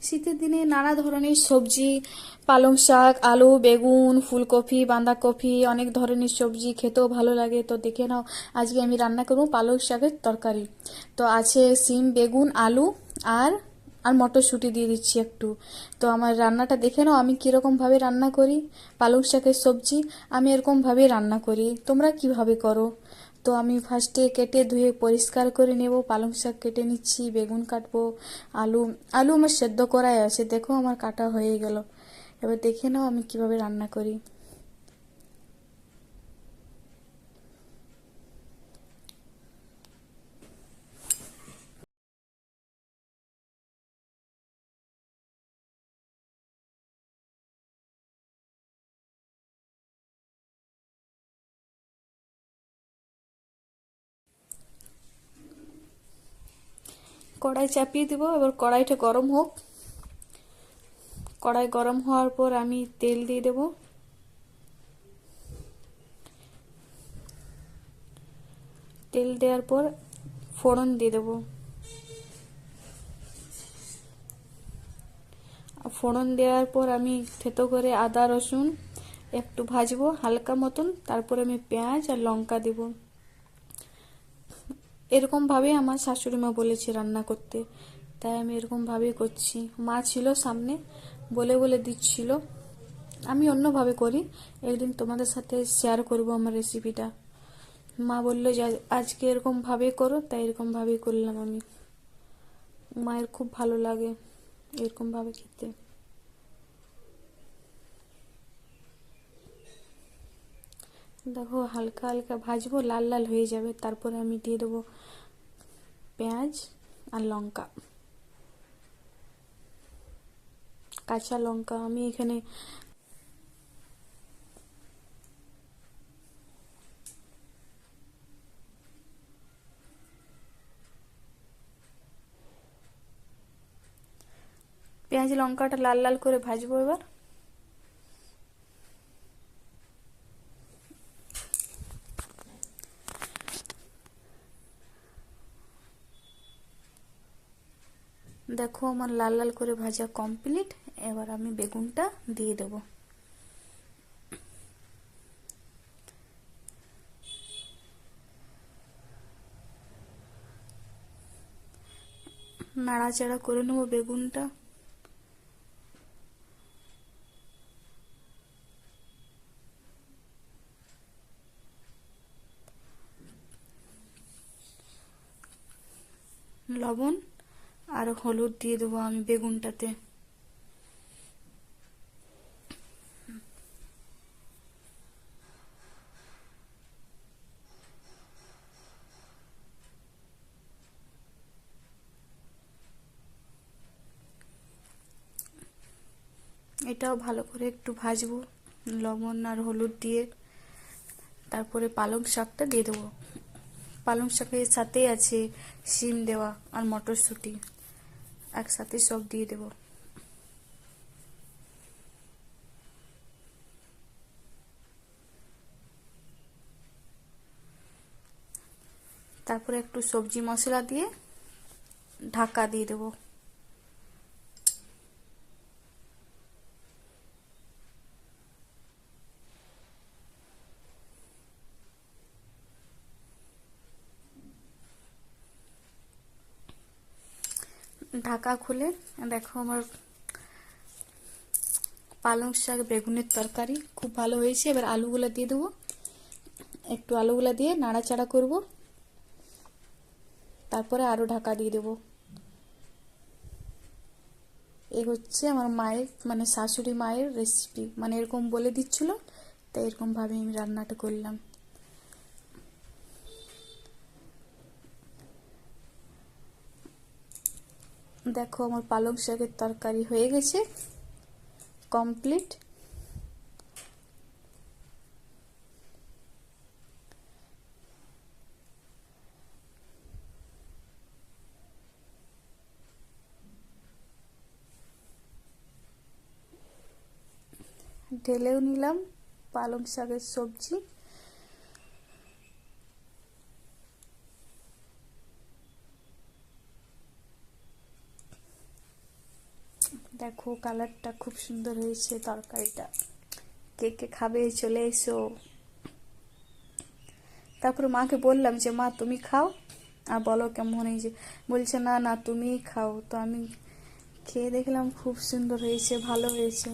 শীতের দিনে নানা ধরনের সবজি, পালং শাক, আলু, বেগুন, ফুলকপি, বাঁধাকপি, অনেক ধরনের সবজি খেতেও ভালো লাগে। তো দেখে নাও, আজকে আমি রান্না করব পালং শাকের তরকারি। তো আছে সিম, বেগুন, আলু আর আর মটরশুঁটি দিয়ে দিচ্ছি একটু। তো আমার রান্নাটা দেখে নাও, আমি কীরকমভাবে রান্না করি পালং শাকের সবজি। আমি এরকমভাবেই রান্না করি, তোমরা কিভাবে করো? তো আমি ফার্স্টে কেটে ধুয়ে পরিষ্কার করে নেব, পালং শাক কেটে নিচ্ছি, বেগুন কাটবো, আলু আলু আমার সেদ্ধ করাই আছে, দেখো আমার কাটা হয়ে গেল। এবার দেখে নাও আমি কিভাবে রান্না করি। কড়াই চাপিয়ে দেবো, এবার কড়াইটা গরম হোক। কড়াই গরম হওয়ার পর আমি তেল দিয়ে দেবো। তেল দেওয়ার পর ফোড়ন দিয়ে দেবো। ফোড়ন দেওয়ার পর আমি থেতো করে আদা রসুন একটু ভাজবো হালকা মতন, তারপর আমি পেঁয়াজ আর লঙ্কা দেব। এরকম ভাবে আমার শাশুড়ি মা বলেছে রান্না করতে, তাই আমি এরকম ভাবেই করছি। মা ছিল সামনে, বলে বলে দিচ্ছিল। আমি অন্যভাবে করি, একদিন তোমাদের সাথে শেয়ার করব আমার রেসিপিটা। মা বললো যে আজকে এরকম ভাবে করো, তাই এরকম ভাবেই করলাম আমি। মায়ের খুব ভালো লাগে এরকম ভাবে খেতে। দেখো হালকা হালকা ভাজবো, লাল লাল হয়ে যাবে, তারপরে আমি দিয়ে দেবো পেঁয়াজ আর লঙ্কা, কাঁচা লঙ্কা। আমি এখানে পেঁয়াজ লঙ্কাটা লাল লাল করে ভাজবো। এবার দেখো আমার লাল লাল করে ভাজা কমপ্লিট। এবার আমি বেগুনটা দিয়ে দেবো। নাড়াচাড়া করে নেবো বেগুনটা। লবণ আর হলুদ দিয়ে দেবো আমি বেগুনটাতে। এটাও ভালো করে একটু ভাজবো লবণ আর হলুদ দিয়ে। তারপরে পালং শাকটা দিয়ে দেবো। পালং শাকের সাথে আছে শিম দেওয়া আর মটরশুঁটি, একসাথে সব দিয়ে দেবো। তারপরে একটু সবজি মশলা দিয়ে ঢাকা দিয়ে দেবো। ঢাকা খুলে দেখো আমার পালং শাক বেগুনের তরকারি খুব ভালো হয়েছে। এবার আলুগুলা দিয়ে দেবো, একটু আলুগুলা দিয়ে নাড়াচাড়া করব, তারপরে আরো ঢাকা দিয়ে দেবো। এই হচ্ছে আমার মায়ের মানে শাশুড়ি মায়ের রেসিপি, মানে এরকম বলে দিচ্ছিল, তাই এরকম ভাবে আমি রান্নাটা করলাম। দেখো আমার পালং শাকের তরকারি হয়ে গেছে কমপ্লিট। ঢেলেও নিলাম পালং শাকের সবজি। দেখো কালারটা খুব সুন্দর হয়েছে তরকারিটা। কে কে খাবে চলে এসো। তারপর মাকে বললাম যে মা তুমি খাও আর বলো কেমন হয়েছে। বলছে না না তুমিই খাও। তো আমি খেয়ে দেখলাম খুব সুন্দর হয়েছে, ভালো হয়েছে।